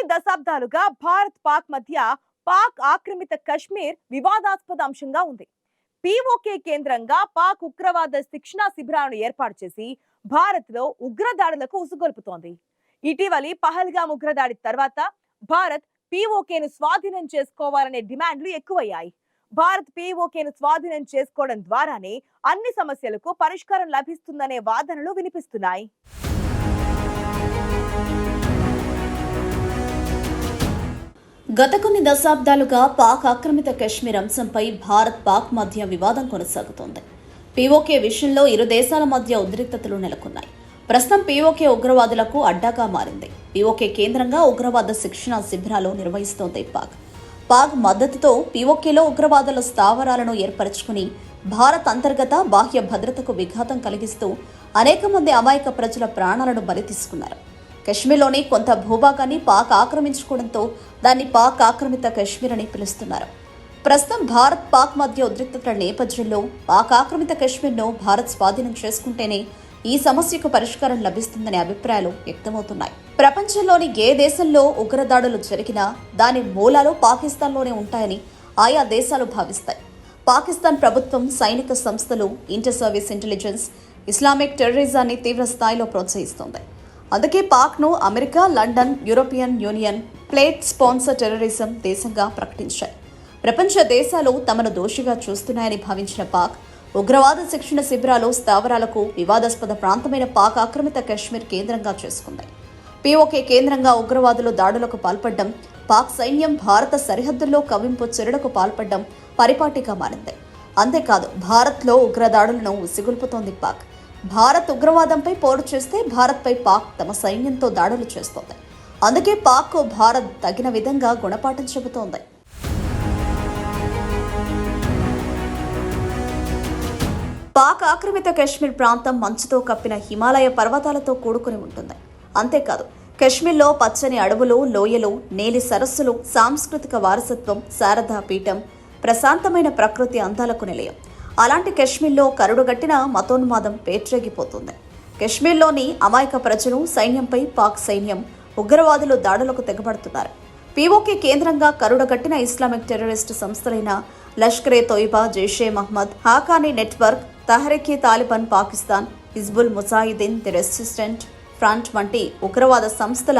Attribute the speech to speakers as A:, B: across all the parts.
A: కొన్ని దశాబ్దాలుగా భారత్ పాక్ మధ్య పాక్ ఆక్రమిత కశ్మీర్ వివాదాస్పద అంశంగా ఉంది. పీఓకే కేంద్రంగా పాక్ ఉగ్రవాద శిక్షణా శిబిరాలను ఏర్పాటు చేసి భారత్ లో ఉగ్రదాడులకు ఉసుగొల్పుతోంది. ఇటీవలి పహల్గామ్ ఉగ్రదాడి తర్వాత భారత్ పీఓకేను స్వాధీనం చేసుకోవాలనే డిమాండ్లు ఎక్కువయ్యాయి. భారత్ పీఓకేను స్వాధీనం చేసుకోవడం ద్వారానే అన్ని సమస్యలకు పరిష్కారం లభిస్తుందనే వాదనలు వినిపిస్తున్నాయి.
B: గత కొన్ని దశాబ్దాలుగా పాక్ ఆక్రమిత కశ్మీర్ అంశంపై భారత్ పాక్ మధ్య వివాదం కొనసాగుతోంది. పీఓకే విషయంలో ఇరు దేశాల మధ్య ఉద్రిక్తతలు నెలకొన్నాయి. ప్రస్తుతం పీఓకే ఉగ్రవాదులకు అడ్డాగా మారింది. పీఓకే కేంద్రంగా ఉగ్రవాద శిక్షణ శిబిరాలు నిర్వహిస్తోంది పాక్ మద్దతుతో పీఓకేలో ఉగ్రవాదుల స్థావరాలను ఏర్పరచుకుని భారత్ అంతర్గత బాహ్య భద్రతకు విఘాతం కలిగిస్తూ అనేక మంది అమాయక ప్రజల ప్రాణాలను బలి తీసుకున్నారు. కశ్మీర్లోని కొంత భూభాగాన్ని పాక్ ఆక్రమించుకోవడంతో దాన్ని పాక్ ఆక్రమిత కశ్మీర్ అని పిలుస్తున్నారు. ప్రస్తుతం భారత్ పాక్ మధ్య ఉద్రిక్తతల నేపథ్యంలో పాక్ ఆక్రమిత కశ్మీర్ను భారత్ స్వాధీనం చేసుకుంటేనే ఈ సమస్యకు పరిష్కారం లభిస్తుందనే అభిప్రాయాలు వ్యక్తమవుతున్నాయి. ప్రపంచంలోని ఏ దేశంలో ఉగ్రదాడులు జరిగినా దాని మూలాలు పాకిస్తాన్లోనే ఉంటాయని ఆయా దేశాలు భావిస్తాయి. పాకిస్తాన్ ప్రభుత్వం, సైనిక సంస్థలు, ఇంటర్ సర్వీస్ ఇంటెలిజెన్స్ ఇస్లామిక్ టెర్రరిజాన్ని తీవ్ర స్థాయిలో ప్రోత్సహిస్తోంది. అందుకే పాక్ను అమెరికా, లండన్, యూరోపియన్ యూనియన్ ప్లేట్ స్పాన్సర్ టెర్రరిజం దేశంగా ప్రకటించాయి. ప్రపంచ దేశాలు తమను దోషిగా చూస్తున్నాయని భావించిన పాక్ ఉగ్రవాద శిక్షణ శిబిరాలు, స్థావరాలకు వివాదాస్పద ప్రాంతమైన పాక్ ఆక్రమిత కశ్మీర్ కేంద్రంగా చేసుకుంది. పీఓకే కేంద్రంగా ఉగ్రవాదులు దాడులకు పాల్పడడం, పాక్ సైన్యం భారత సరిహద్దుల్లో కవ్వింపు చర్యలకు పాల్పడడం పరిపాటిగా మారింది. అంతేకాదు భారత్లో ఉగ్రదాడులను ఉసిగొల్పుతోంది పాక్. భారత్ ఉగ్రవాదంపై పోరు చేస్తే భారత్పై పాక్ తమ సైన్యంతో దాడులు చేస్తోంది. అందుకే పాక్కు భారత్ తగిన విధంగా గుణపాఠం చెబుతోంది. పాక్ ఆక్రమిత కశ్మీర్ ప్రాంతం మంచుతో కప్పిన హిమాలయ పర్వతాలతో కూడుకుని ఉంటుంది. అంతేకాదు కశ్మీర్లో పచ్చని అడవులు, లోయలు, నేలి సరస్సులు, సాంస్కృతిక వారసత్వం, శారదా పీఠం, ప్రశాంతమైన ప్రకృతి అందాలకు నిలయం. అలాంటి కశ్మీర్లో కరుడుగట్టిన మతోన్మాదం పేట్రేగిపోతుంది. కశ్మీర్లోని అమాయక ప్రజలు, సైన్యంపై పాక్ సైన్యం, ఉగ్రవాదులు దాడులకు తెగబడుతున్నారు. పీఓకే కేంద్రంగా కరుడుగట్టిన ఇస్లామిక్ టెర్రరిస్టు సంస్థలైన Lashkare Taiba, Jaishe Mohammed, Haqqani network, Tehreek Taliban Pakistan, Hizbul Mujahideen, the resistant front వంటి ఉగ్రవాద సంస్థల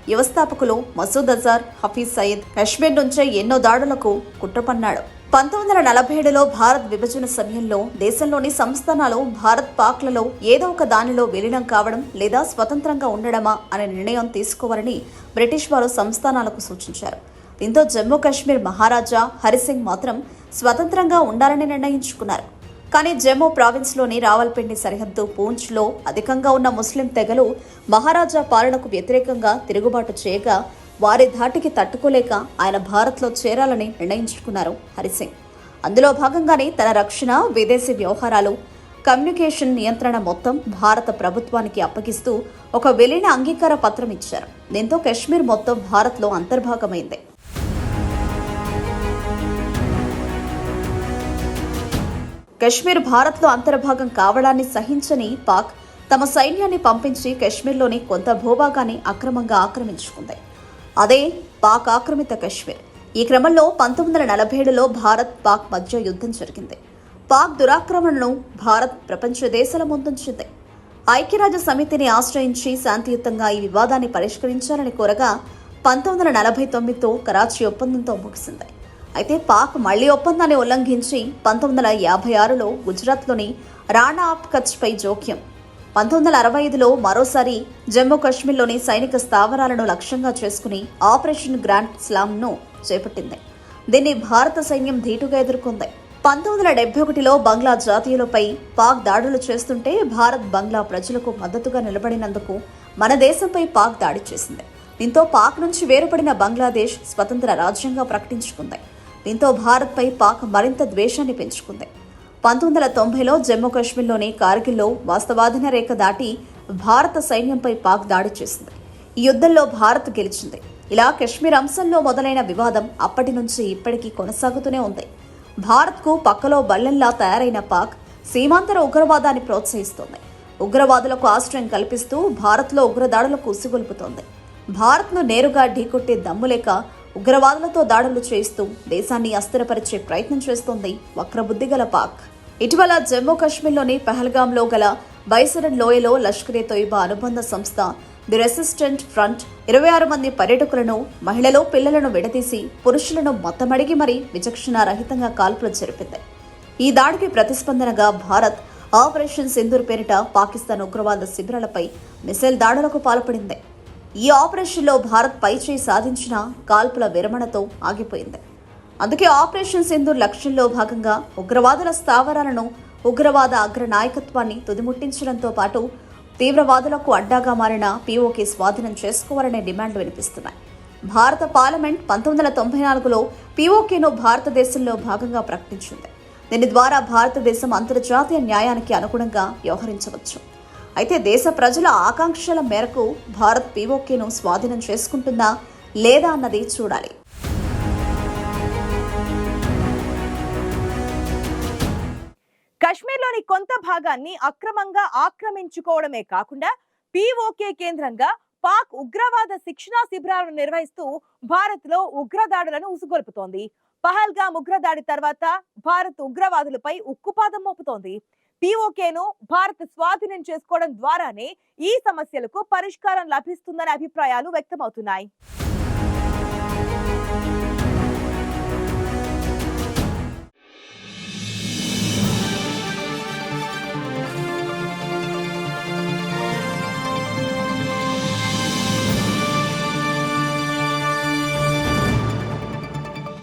B: వ్యవస్థాపకులు మసూద్ అజార్, హఫీజ్ సయీద్ కశ్మీర్ నుంచే ఎన్నో దాడులకు కుట్రపన్నాడు. 1947లో భారత్ విభజన సమయంలో దేశంలోని సంస్థానాలు భారత్ పాక్లలో ఏదో ఒక దానిలో విలీనం కావడం లేదా స్వతంత్రంగా ఉండడమా అనే నిర్ణయం తీసుకోవాలని బ్రిటిష్ వారు సంస్థానాలకు సూచించారు. దీంతో జమ్మూ కాశ్మీర్ మహారాజా హరిసింగ్ మాత్రం స్వతంత్రంగా ఉండాలని నిర్ణయించుకున్నారు. కానీ జమ్మూ ప్రావిన్స్లోని రావల్పిండి సరిహద్దు పూంచ్లో అధికంగా ఉన్న ముస్లిం తెగలు మహారాజా పాలనకు వ్యతిరేకంగా తిరుగుబాటు చేయగా వారి ధాటికి తట్టుకోలేక ఆయన భారత్లో చేరాలని నిర్ణయించుకున్నారు హరిసింగ్. అందులో భాగంగానే తన రక్షణ, విదేశీ వ్యవహారాలు, కమ్యూనికేషన్ నియంత్రణ మొత్తం భారత ప్రభుత్వానికి అప్పగిస్తూ ఒక విలీన అంగీకార పత్రం ఇచ్చారు. దీంతో కశ్మీర్ మొత్తం భారత్లో అంతర్భాగమైంది. కశ్మీర్ భారత్లో అంతర్భాగం కావడాన్ని సహించని పాక్ తమ సైన్యాన్ని పంపించి కశ్మీర్లోని కొంత భూభాగాన్ని అక్రమంగా ఆక్రమించుకుంది. అదే పాక్ ఆక్రమిత కశ్మీర్. ఈ క్రమంలో 1947లో భారత్ పాక్ మధ్య యుద్ధం జరిగింది. పాక్ దురాక్రమణను భారత్ ప్రపంచ దేశాల ముందుంచింది. ఐక్యరాజ్య సమితిని ఆశ్రయించి శాంతియుతంగా ఈ వివాదాన్ని పరిష్కరించాలని కోరగా 1949తో కరాచీ ఒప్పందంతో ముగిసింది. అయితే పాక్ మళ్లీ ఒప్పందాన్ని ఉల్లంఘించి 1956లో గుజరాత్లోని రాణా ఆఫ్ కచ్పై జోక్యం, 1965లో మరోసారి జమ్మూ కాశ్మీర్లోని సైనిక స్థావరాలను లక్ష్యంగా చేసుకుని ఆపరేషన్ గ్రాండ్ స్లామ్ను చేపట్టింది. దీన్ని భారత సైన్యం ధీటుగా ఎదుర్కొంది. 1971లో బంగ్లా జాతీయులపై పాక్ దాడులు చేస్తుంటే భారత్ బంగ్లా ప్రజలకు మద్దతుగా నిలబడినందుకు మన దేశంపై పాక్ దాడి చేసింది. దీంతో పాక్ నుంచి వేరుపడిన బంగ్లాదేశ్ స్వతంత్ర రాజ్యంగా ప్రకటించుకుంది. దీంతో భారత్పై పాక్ మరింత ద్వేషాన్ని పెంచుకుంది. 1990లో జమ్మూ కాశ్మీర్లోని కార్గిల్లో వాస్తవాధీన రేఖ దాటి భారత సైన్యంపై పాక్ దాడి చేసింది. ఈ యుద్ధంలో భారత్ గెలిచింది. ఇలా కశ్మీర్ అంశంలో మొదలైన వివాదం అప్పటి నుంచి ఇప్పటికీ కొనసాగుతూనే ఉంది. భారత్కు పక్కలో బల్లెంలా తయారైన పాక్ సీమాంతర ఉగ్రవాదాన్ని ప్రోత్సహిస్తోంది. ఉగ్రవాదులకు ఆశ్రయం కల్పిస్తూ భారత్లో ఉగ్రదాడులకు ఉసిగొల్పుతోంది. భారత్ను నేరుగా ఢీకొట్టే దమ్ము లేక ఉగ్రవాదులతో దాడులు చేస్తూ దేశాన్ని అస్థిరపరిచే ప్రయత్నం చేస్తోంది వక్రబుద్ధిగల పాక్. ఇటీవల జమ్మూ కాశ్మీర్లోని పహల్గాంలో గల బైసరన్ లోయలో లష్కరే తోయిబా అనుబంధ సంస్థ ది రెసిస్టెంట్ ఫ్రంట్ 26 మంది పర్యాటకులను, మహిళలు, పిల్లలను విడదీసి పురుషులను మొత్తమడిగి మరీ విచక్షణారహితంగా కాల్పులు జరిపింది. ఈ దాడికి ప్రతిస్పందనగా భారత్ ఆపరేషన్ సింధూర్ పేరిట పాకిస్తాన్ ఉగ్రవాద శిబిరాలపై మిసైల్ దాడులకు పాల్పడింది. ఈ ఆపరేషన్లో భారత్ పైచేయి సాధించిన కాల్పుల విరమణతో ఆగిపోయింది. అందుకే ఆపరేషన్ సింధూర్ లక్ష్యంలో భాగంగా ఉగ్రవాదుల స్థావరాలను, ఉగ్రవాద అగ్ర నాయకత్వాన్ని తుదిముట్టించడంతో పాటు తీవ్రవాదులకు అడ్డాగా మారిన పీఓకే స్వాధీనం చేసుకోవాలనే డిమాండ్లు వినిపిస్తున్నాయి. భారత పార్లమెంట్ 1994లో పీఓకేను భారతదేశంలో భాగంగా ప్రకటించింది. దీని ద్వారా భారతదేశం అంతర్జాతీయ న్యాయానికి అనుగుణంగా వ్యవహరించవచ్చు. అయితే దేశ ప్రజల ఆకాంక్షల మేరకు భారత్ పీఓకేను స్వాధీనం చేసుకుంటుందా లేదా అన్నది చూడాలి.
A: కశ్మీర్లోని కొంత భాగాన్ని అక్రమంగా ఆక్రమించుకోవడమే కాకుండా పీఓకే కేంద్రంగా పాక్ ఉగ్రవాద శిక్షణా శిబిరాలను నిర్వహిస్తూ భారత్లో ఉగ్రదాడులను ఉసుగొల్పుతోంది. పహల్గామ్ ఉగ్రదాడి తర్వాత భారత్ ఉగ్రవాదులపై ఉక్కుపాదం మోపుతోంది. పీఓకేను భారత్ స్వాధీనం చేసుకోవడం ద్వారానే ఈ సమస్యలకు పరిష్కారం లభిస్తుందనే అభిప్రాయాలు వ్యక్తమవుతున్నాయి.